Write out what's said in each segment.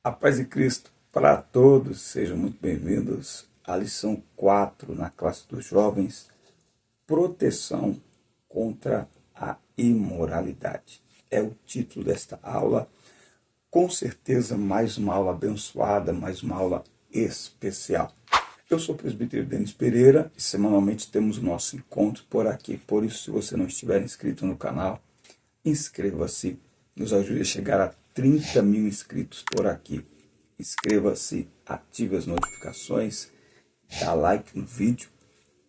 A paz de Cristo para todos, sejam muito bem-vindos à lição 4 na classe dos jovens, proteção contra a imoralidade. É o título desta aula, com certeza mais uma aula abençoada, mais uma aula especial. Eu sou o presbítero Denis Pereira e semanalmente temos o nosso encontro por aqui. Por isso, se você não estiver inscrito no canal, inscreva-se, nos ajude a chegar a 30 mil inscritos por aqui. Inscreva-se, ative as notificações, dá like no vídeo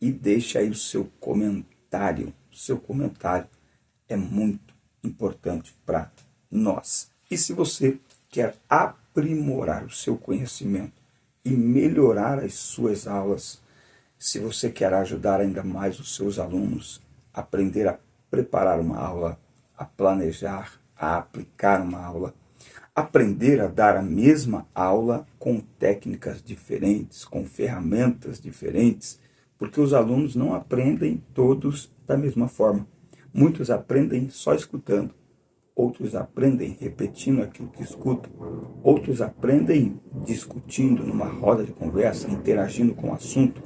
e deixe aí o seu comentário. O seu comentário é muito importante para nós. E se você quer aprimorar o seu conhecimento e melhorar as suas aulas, se você quer ajudar ainda mais os seus alunos a aprender a preparar uma aula, a planejar, a aplicar uma aula, aprender a dar a mesma aula com técnicas diferentes, com ferramentas diferentes, porque os alunos não aprendem todos da mesma forma. Muitos aprendem só escutando, outros aprendem repetindo aquilo que escutam, outros aprendem discutindo numa roda de conversa, interagindo com o assunto,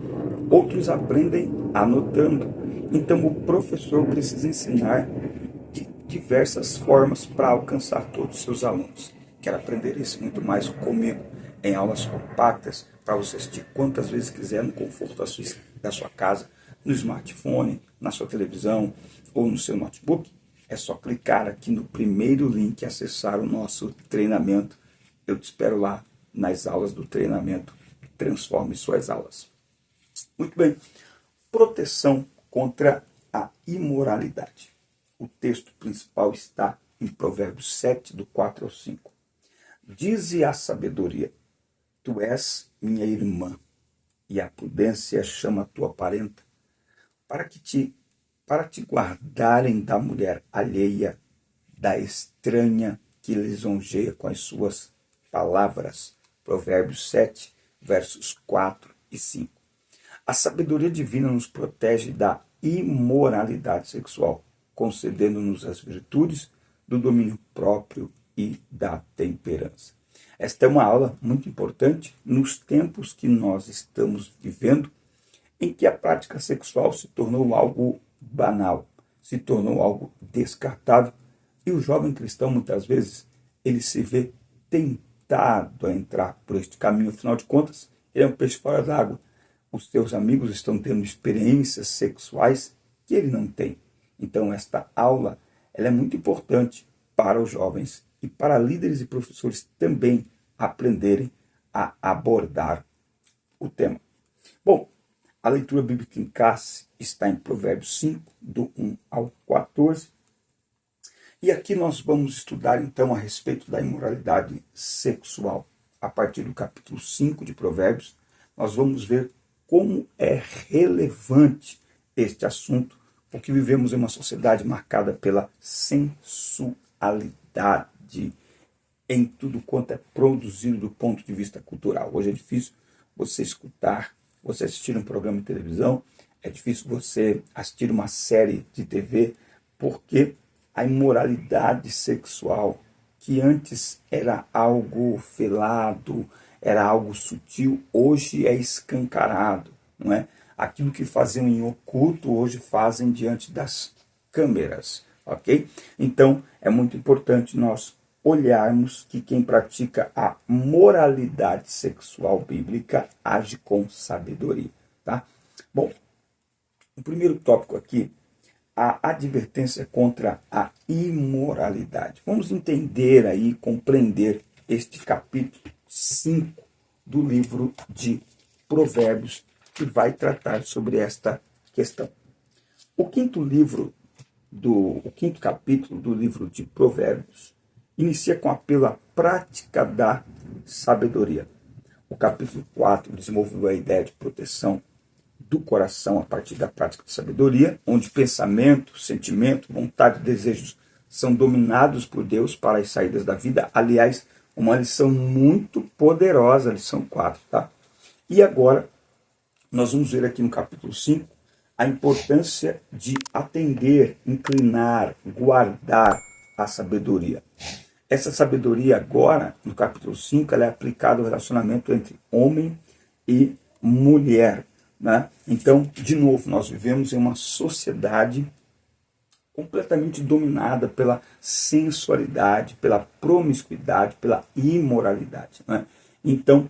outros aprendem anotando. Então o professor precisa ensinar de diversas formas para alcançar todos os seus alunos. Quero aprender isso muito mais comigo, em aulas compactas, para você assistir quantas vezes quiser no conforto da sua casa, no smartphone, na sua televisão ou no seu notebook. É só clicar aqui no primeiro link e acessar o nosso treinamento. Eu te espero lá nas aulas do treinamento. Transforme suas aulas. Muito bem. Proteção contra a imoralidade. O texto principal está em Provérbios 7, do 4 ao 5. Dize a sabedoria: tu és minha irmã, e a prudência chama tua parenta, para te guardarem da mulher alheia, da estranha que lisonjeia com as suas palavras. Provérbios 7, versos 4 e 5. A sabedoria divina nos protege da imoralidade sexual, concedendo-nos as virtudes do domínio próprio e da temperança. Esta é uma aula muito importante nos tempos que nós estamos vivendo, em que a prática sexual se tornou algo banal, se tornou algo descartável, e o jovem cristão, muitas vezes, ele se vê tentado a entrar por este caminho. Afinal de contas, ele é um peixe fora d'água. Os seus amigos estão tendo experiências sexuais que ele não tem. Então, esta aula ela é muito importante para os jovens e para líderes e professores também aprenderem a abordar o tema. Bom, a leitura bíblica em classe está em Provérbios 5, do 1 ao 14. E aqui nós vamos estudar então a respeito da imoralidade sexual. A partir do capítulo 5 de Provérbios, nós vamos ver como é relevante este assunto, porque vivemos em uma sociedade marcada pela sensualidade em tudo quanto é produzido do ponto de vista cultural. Hoje é difícil você escutar, você assistir um programa de televisão, é difícil você assistir uma série de TV, porque a imoralidade sexual, que antes era algo velado, era algo sutil, hoje é escancarado, não é? Aquilo que faziam em oculto, hoje fazem diante das câmeras, ok? Então, é muito importante nós olharmos que quem pratica a moralidade sexual bíblica age com sabedoria, tá? Bom, o primeiro tópico aqui, a advertência contra a imoralidade. Vamos entender aí, compreender este capítulo 5 do livro de Provérbios, que vai tratar sobre esta questão. O quinto capítulo do livro de Provérbios inicia com apelo à prática da sabedoria. O capítulo 4 desenvolveu a ideia de proteção do coração a partir da prática da sabedoria, onde pensamento, sentimento, vontade e desejos são dominados por Deus para as saídas da vida. Aliás, uma lição muito poderosa, a lição 4, tá? E agora, nós vamos ver aqui no capítulo 5 a importância de atender, inclinar, guardar a sabedoria. essa sabedoria agora, no capítulo 5, ela é aplicada ao relacionamento entre homem e mulher, né? Então, de novo, nós vivemos em uma sociedade completamente dominada pela sensualidade, pela promiscuidade, pela imoralidade, né? Então,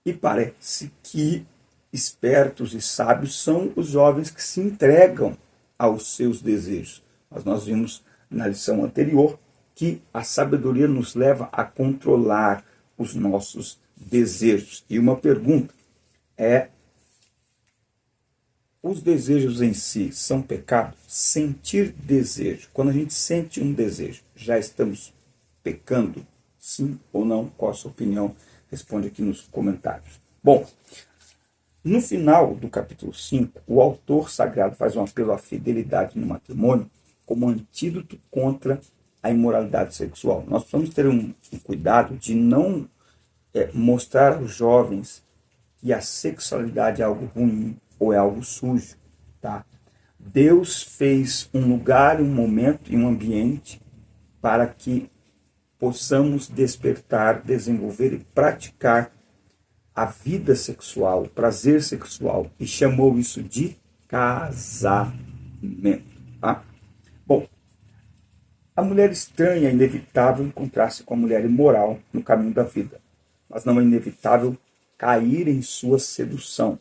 e parece que espertos e sábios são os jovens que se entregam aos seus desejos. Mas nós vimos na lição anterior que a sabedoria nos leva a controlar os nossos desejos. E uma pergunta é: os desejos em si são pecado? Sentir desejo. Quando a gente sente um desejo, já estamos pecando? Sim ou não? Qual a sua opinião? Responde aqui nos comentários. Bom, no final do capítulo 5, o autor sagrado faz um apelo à fidelidade no matrimônio como antídoto contra a imoralidade sexual. Nós precisamos ter um cuidado de não mostrar aos jovens que a sexualidade é algo ruim ou é algo sujo, tá? Deus fez um lugar, um momento e um ambiente para que possamos despertar, desenvolver e praticar a vida sexual, o prazer sexual, e chamou isso de casamento, tá? Bom, a mulher estranha é inevitável encontrar-se com a mulher imoral no caminho da vida, mas não é inevitável cair em sua sedução.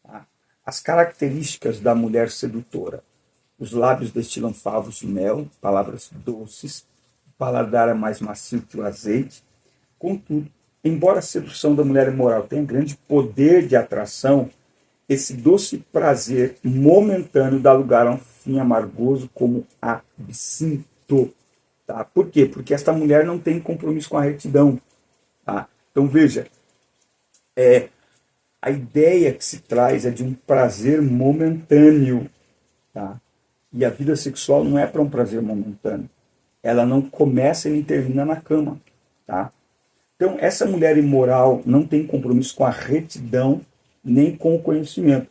Tá? As características da mulher sedutora: os lábios destilam favos de mel, palavras doces, o paladar é mais macio que o azeite. Contudo, embora a sedução da mulher imoral tenha grande poder de atração, esse doce prazer momentâneo dá lugar a um fim amargoso como absinto. Tá? Por quê? Porque esta mulher não tem compromisso com a retidão. Tá? Então veja, a ideia que se traz é de um prazer momentâneo. Tá? E a vida sexual não é para um prazer momentâneo. Ela não começa e nem termina na cama. Tá? Então, essa mulher imoral não tem compromisso com a retidão nem com o conhecimento.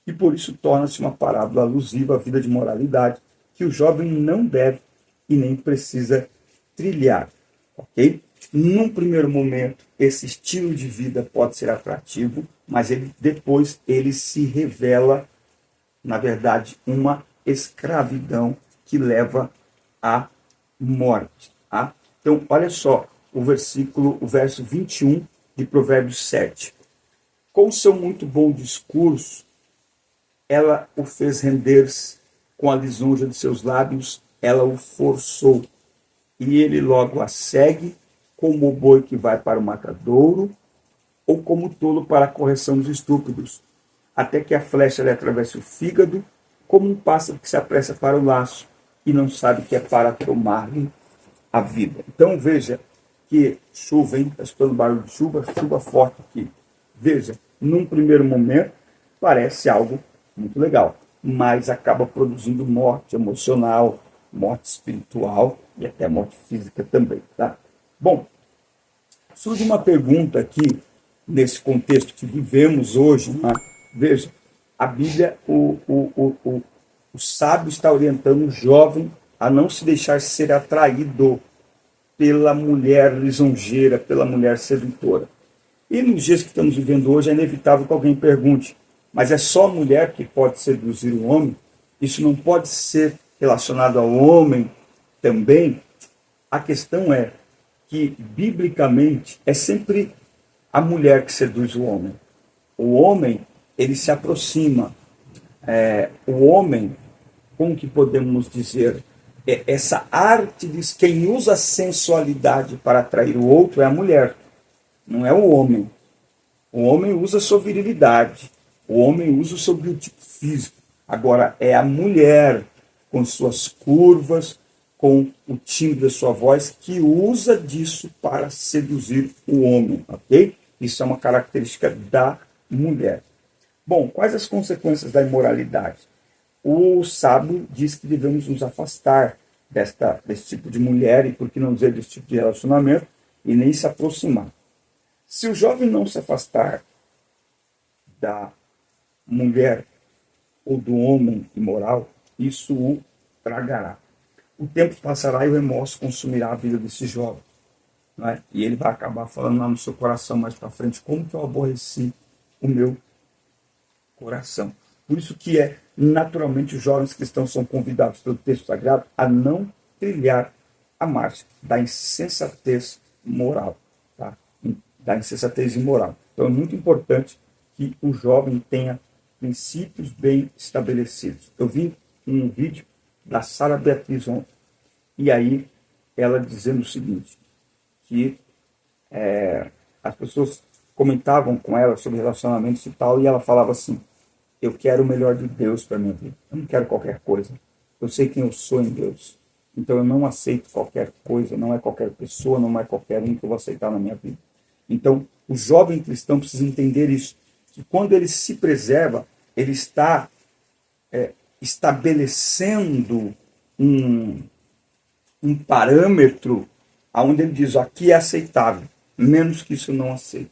E por isso torna-se uma parábola alusiva à vida de moralidade que o jovem não deve e nem precisa trilhar. Ok? Num primeiro momento, esse estilo de vida pode ser atrativo, mas depois ele se revela, na verdade, uma escravidão que leva à morte. Tá? Então, olha só o verso 21 de Provérbios 7. Com seu muito bom discurso, ela o fez render-se, com a lisonja de seus lábios, ela o forçou. E ele logo a segue, como o boi que vai para o matadouro, ou como o tolo para a correção dos estúpidos, até que a flecha lhe atravesse o fígado, como um pássaro que se apressa para o laço e não sabe que é para tomar-lhe a vida. Então veja que chuva, hein? Está escutando barulho de chuva, chuva forte aqui. Veja, num primeiro momento parece algo muito legal, mas acaba produzindo morte emocional, morte espiritual e até morte física também, tá? Bom, surge uma pergunta aqui, nesse contexto que vivemos hoje, né? Veja, a Bíblia, o sábio está orientando o jovem a não se deixar ser atraído pela mulher lisonjeira, pela mulher sedutora. E nos dias que estamos vivendo hoje, é inevitável que alguém pergunte: mas é só a mulher que pode seduzir o homem? Isso não pode ser relacionado ao homem também? A questão é que, biblicamente, é sempre a mulher que seduz o homem. O homem, ele se aproxima. O homem, como que podemos dizer, essa arte diz, quem usa a sensualidade para atrair o outro é a mulher, não é o homem. O homem usa a sua virilidade, o homem usa o seu biotipo físico. Agora, é a mulher, com suas curvas, com o timbre da sua voz, que usa disso para seduzir o homem, ok? Isso é uma característica da mulher. Bom, quais as consequências da imoralidade? O sábio diz que devemos nos afastar desse tipo de mulher, e por que não dizer desse tipo de relacionamento, e nem se aproximar. Se o jovem não se afastar da mulher ou do homem imoral, isso o tragará. o tempo passará e o remorso consumirá a vida desse jovem. Não é? E ele vai acabar falando lá no seu coração mais para frente, como que eu aborreci o meu coração. Por isso que naturalmente os jovens cristãos são convidados pelo texto sagrado a não trilhar a marcha da insensatez moral, tá? Da insensatez imoral. Então é muito importante que o jovem tenha princípios bem estabelecidos. Eu vi um vídeo da Sara Beatriz ontem, e aí ela dizendo o seguinte, que as pessoas comentavam com ela sobre relacionamentos e tal, e ela falava assim, eu quero o melhor de Deus para minha vida, eu não quero qualquer coisa, eu sei quem eu sou em Deus, então eu não aceito qualquer coisa, não é qualquer pessoa, não é qualquer um que eu vou aceitar na minha vida. Então o jovem cristão precisa entender isso, que quando ele se preserva, ele está estabelecendo um parâmetro onde ele diz, aqui é aceitável, menos que isso não aceito.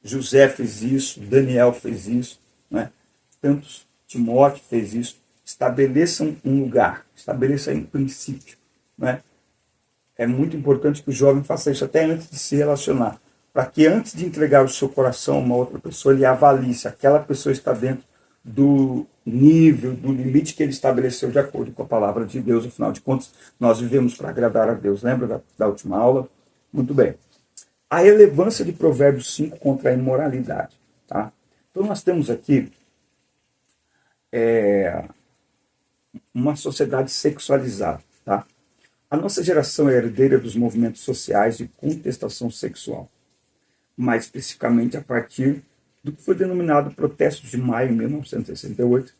José fez isso, Daniel fez isso, né? Tantos, Timóteo fez isso. Estabeleçam um lugar, estabeleçam um princípio. Né? É muito importante que o jovem faça isso até antes de se relacionar, para que antes de entregar o seu coração a uma outra pessoa, ele avalie se aquela pessoa está dentro do nível, do limite que ele estabeleceu de acordo com a palavra de Deus. Afinal de contas, nós vivemos para agradar a Deus. Lembra da última aula? Muito bem. A relevância de Provérbios 5 contra a imoralidade. Tá? Então nós temos aqui uma sociedade sexualizada. Tá? A nossa geração é herdeira dos movimentos sociais de contestação sexual, mais especificamente a partir do que foi denominado Protestos de Maio de 1968,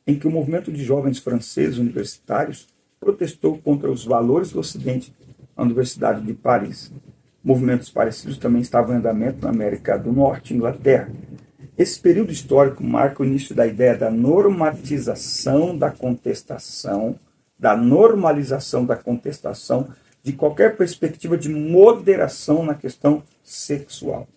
em que o movimento de jovens franceses universitários protestou contra os valores do Ocidente na Universidade de Paris. Movimentos parecidos também estavam em andamento na América do Norte e Inglaterra. Esse período histórico marca o início da ideia da normatização da contestação, da normalização da contestação de qualquer perspectiva de moderação na questão sexual.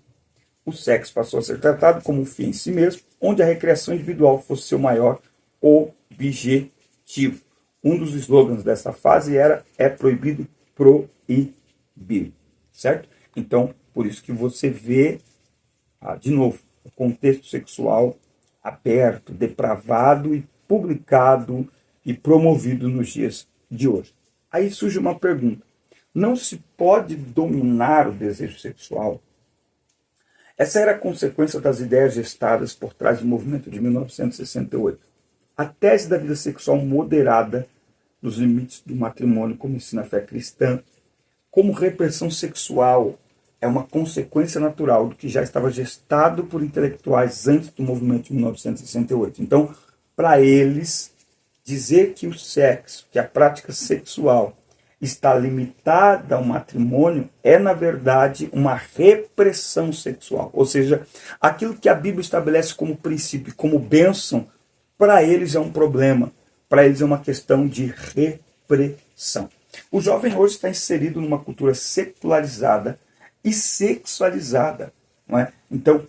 O sexo passou a ser tratado como um fim em si mesmo, onde a recreação individual fosse seu maior objetivo. Um dos slogans dessa fase era "é proibido proibir", certo? Então, por isso que você vê, de novo, o contexto sexual aberto, depravado e publicado e promovido nos dias de hoje. Aí surge uma pergunta: não se pode dominar o desejo sexual? Essa era a consequência das ideias gestadas por trás do movimento de 1968. A tese da vida sexual moderada nos limites do matrimônio, como ensina a fé cristã, como repressão sexual, é uma consequência natural do que já estava gestado por intelectuais antes do movimento de 1968. Então, para eles, dizer que o sexo, que a prática sexual está limitada ao matrimônio é, na verdade, uma repressão sexual. Ou seja, aquilo que a Bíblia estabelece como princípio, como bênção, para eles é um problema. Para eles é uma questão de repressão. O jovem hoje está inserido numa cultura secularizada e sexualizada. Não é? Então,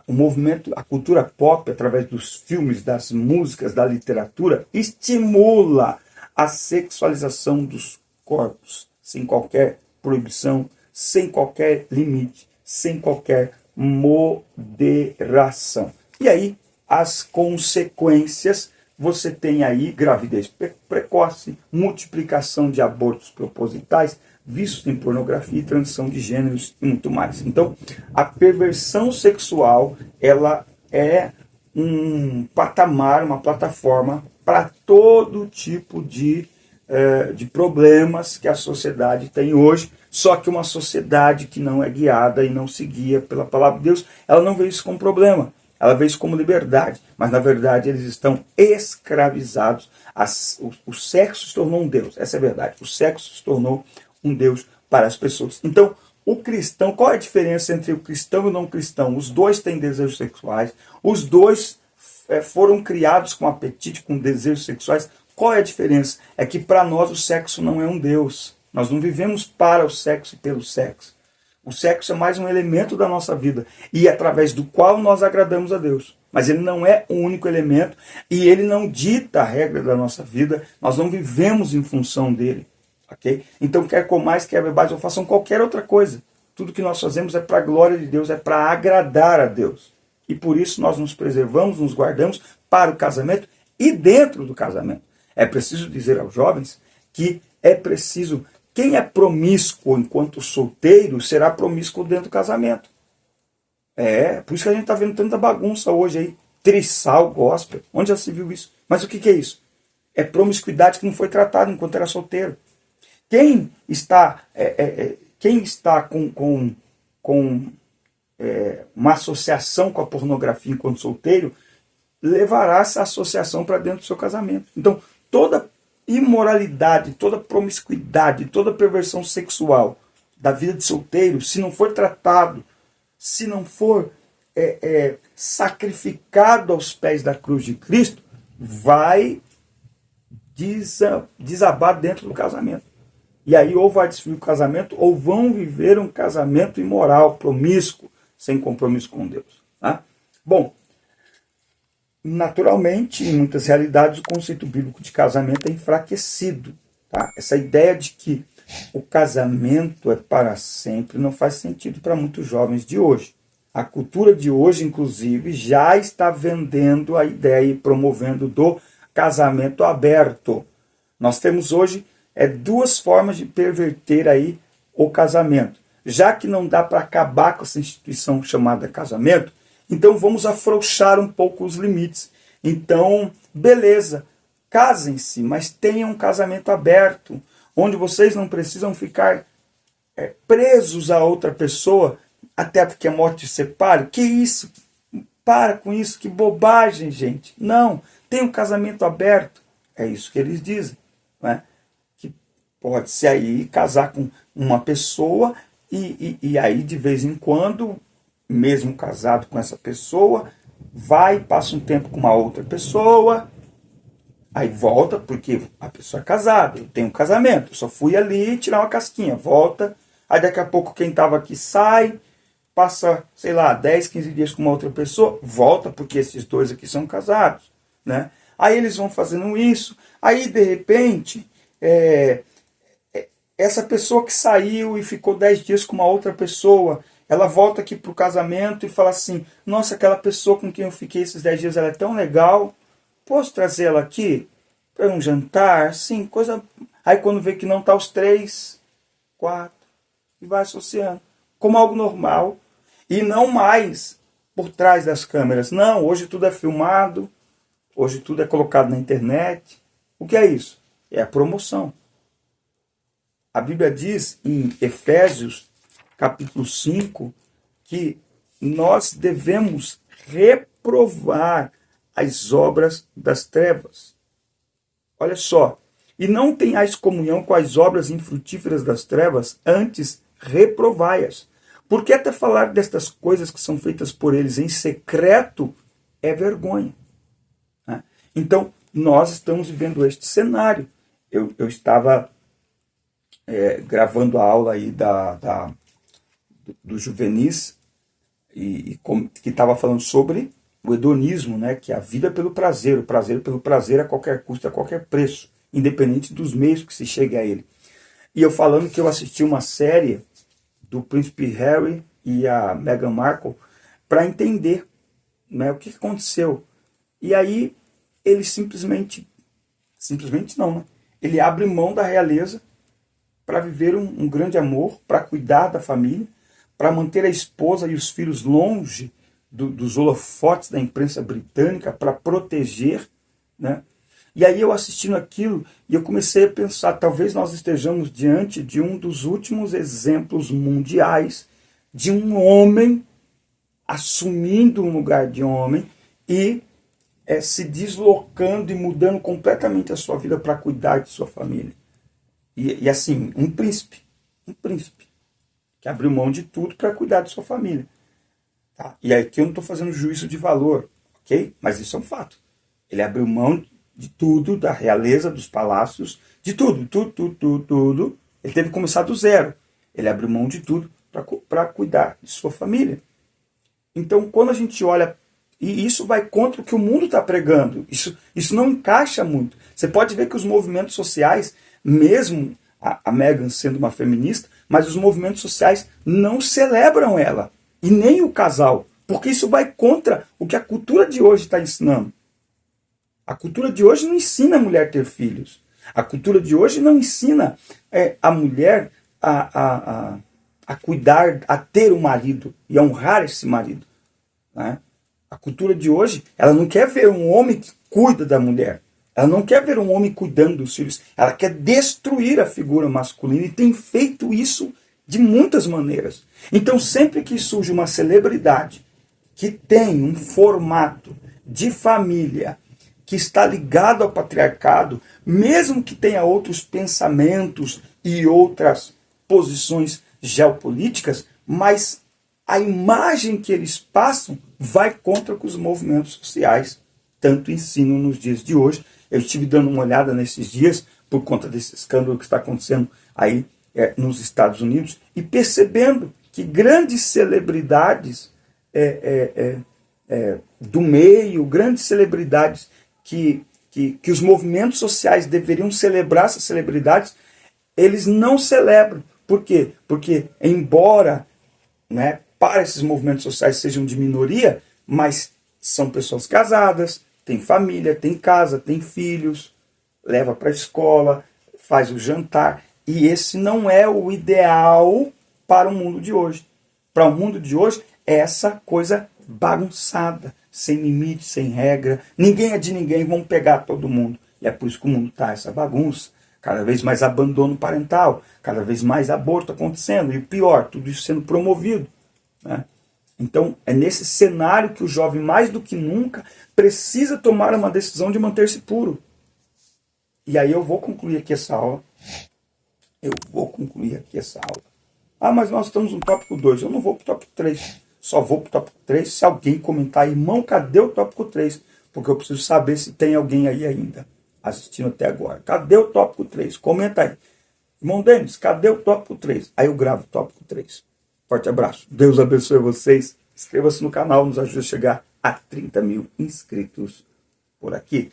o movimento, a cultura pop, através dos filmes, das músicas, da literatura, estimula a sexualização dos corpos, sem qualquer proibição, sem qualquer limite, sem qualquer moderação. E aí, as consequências, você tem aí gravidez precoce, multiplicação de abortos propositais, vícios em pornografia, transição de gêneros e muito mais. Então, a perversão sexual, ela é um patamar, uma plataforma para todo tipo de problemas que a sociedade tem hoje, só que uma sociedade que não é guiada e não se guia pela palavra de Deus, ela não vê isso como problema, ela vê isso como liberdade, mas na verdade eles estão escravizados. O sexo se tornou um Deus, essa é a verdade, o sexo se tornou um Deus para as pessoas. Então, o cristão, qual é a diferença entre o cristão e o não cristão? Os dois têm desejos sexuais, os dois foram criados com apetite, com desejos sexuais. Qual é a diferença? É que para nós o sexo não é um Deus. Nós não vivemos para o sexo e pelo sexo. O sexo é mais um elemento da nossa vida e através do qual nós agradamos a Deus. Mas ele não é o único elemento e ele não dita a regra da nossa vida. Nós não vivemos em função dele. ok? Então, quer comais, quer bebais ou façam qualquer outra coisa. Tudo que nós fazemos é para a glória de Deus, é para agradar a Deus. E por isso nós nos preservamos, nos guardamos para o casamento e dentro do casamento. É preciso dizer aos jovens que é preciso, quem é promíscuo enquanto solteiro, será promíscuo dentro do casamento. Por isso que a gente está vendo tanta bagunça hoje aí. Trissal, gospel. Onde já se viu isso? Mas o que é isso? É promiscuidade que não foi tratada enquanto era solteiro. Quem está com uma associação com a pornografia enquanto solteiro, levará essa associação para dentro do seu casamento. Então, toda imoralidade, toda promiscuidade, toda perversão sexual da vida de solteiro, se não for tratado, se não for sacrificado aos pés da cruz de Cristo, vai desabar dentro do casamento. E aí ou vai destruir o casamento, ou vão viver um casamento imoral, promíscuo, sem compromisso com Deus. Tá? Bom, naturalmente, em muitas realidades, o conceito bíblico de casamento é enfraquecido. Tá? Essa ideia de que o casamento é para sempre não faz sentido para muitos jovens de hoje. A cultura de hoje, inclusive, já está vendendo a ideia e promovendo do casamento aberto. Nós temos hoje duas formas de perverter aí o casamento. Já que não dá para acabar com essa instituição chamada casamento, então vamos afrouxar um pouco os limites. Então, beleza, casem-se, mas tenham um casamento aberto, onde vocês não precisam ficar presos a outra pessoa, até porque a morte os separe. Que isso? Para com isso, que bobagem, gente. Não, tem um casamento aberto. É isso que eles dizem. Né? Que pode-se aí casar com uma pessoa e aí de vez em quando, mesmo casado com essa pessoa, vai, passa um tempo com uma outra pessoa, aí volta, porque a pessoa é casada, tem um casamento, eu só fui ali tirar uma casquinha, volta, aí daqui a pouco quem estava aqui sai, passa, sei lá, 10, 15 dias com uma outra pessoa, volta, porque esses dois aqui são casados, né? Aí eles vão fazendo isso, aí de repente, essa pessoa que saiu e ficou 10 dias com uma outra pessoa, ela volta aqui para o casamento e fala assim, nossa, aquela pessoa com quem eu fiquei esses 10 dias, ela é tão legal, posso trazer ela aqui para um jantar? Sim, coisa... Aí quando vê que não está os 3, 4, e vai associando, como algo normal, e não mais por trás das câmeras. Não, hoje tudo é filmado, hoje tudo é colocado na internet. O que é isso? É a promoção. A Bíblia diz em Efésios, capítulo 5, que nós devemos reprovar as obras das trevas. Olha só. E não tenhais comunhão com as obras infrutíferas das trevas, antes reprovai-as. Porque até falar destas coisas que são feitas por eles em secreto é vergonha. Né? Então, nós estamos vivendo este cenário. Eu estava gravando a aula aí do Juvenis, que estava falando sobre o hedonismo, né? Que é a vida pelo prazer, o prazer pelo prazer a qualquer custo, a qualquer preço, independente dos meios que se chegue a ele. E eu falando que eu assisti uma série do Príncipe Harry e a Meghan Markle para entender, né, o que aconteceu. E aí ele simplesmente não, né? Ele abre mão da realeza para viver um grande amor, para cuidar da família, para manter a esposa e os filhos longe dos holofotes da imprensa britânica, para proteger, né? E aí eu assistindo aquilo, e eu comecei a pensar, talvez nós estejamos diante de um dos últimos exemplos mundiais de um homem assumindo um lugar de homem e se deslocando e mudando completamente a sua vida para cuidar de sua família. E assim, um príncipe, que abriu mão de tudo para cuidar de sua família. Tá? E aqui eu não estou fazendo juízo de valor, ok? Mas isso é um fato. Ele abriu mão de tudo, da realeza, dos palácios, de tudo. Ele teve que começar do zero. Ele abriu mão de tudo para cuidar de sua família. Então, quando a gente olha, e isso vai contra o que o mundo está pregando, isso não encaixa muito. Você pode ver que os movimentos sociais, mesmo a Meghan sendo uma feminista, mas os movimentos sociais não celebram ela, e nem o casal, porque isso vai contra o que a cultura de hoje está ensinando. A cultura de hoje não ensina a mulher a ter filhos. A cultura de hoje não ensina a mulher a cuidar, a ter um marido e a honrar esse marido. Né? A cultura de hoje, ela não quer ver um homem que cuida da mulher. Ela não quer ver um homem cuidando dos filhos. Ela quer destruir a figura masculina e tem feito isso de muitas maneiras. Então, sempre que surge uma celebridade que tem um formato de família que está ligado ao patriarcado, mesmo que tenha outros pensamentos e outras posições geopolíticas, mas a imagem que eles passam vai contra o que os movimentos sociais tanto ensinam nos dias de hoje. Eu estive dando uma olhada nesses dias por conta desse escândalo que está acontecendo aí nos Estados Unidos e percebendo que grandes celebridades do meio, grandes celebridades que os movimentos sociais deveriam celebrar essas celebridades, eles não celebram. Por quê? Porque, embora para esses movimentos sociais sejam de minoria, mas são pessoas casadas, têm família, têm casa, têm filhos, leva para a escola, faz o jantar. E esse não é o ideal para o mundo de hoje. Para o mundo de hoje, é essa coisa bagunçada, sem limite, sem regra. Ninguém é de ninguém, vamos pegar todo mundo. E é por isso que o mundo está essa bagunça. Cada vez mais abandono parental, cada vez mais aborto acontecendo. E o pior, tudo isso sendo promovido. Né? Então, é nesse cenário que o jovem, mais do que nunca, precisa tomar uma decisão de manter-se puro. E aí eu vou concluir aqui essa aula. Ah, mas nós estamos no tópico 2. Eu não vou para o tópico 3. Só vou para o tópico 3 se alguém comentar, irmão, cadê o tópico 3? Porque eu preciso saber se tem alguém aí ainda assistindo até agora. Cadê o tópico 3? Comenta aí. Irmão Denis, cadê o tópico 3? Aí eu gravo o tópico 3. Forte abraço. Deus abençoe vocês. Inscreva-se no canal, nos ajude a chegar a 30 mil inscritos por aqui.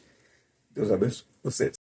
Deus abençoe vocês.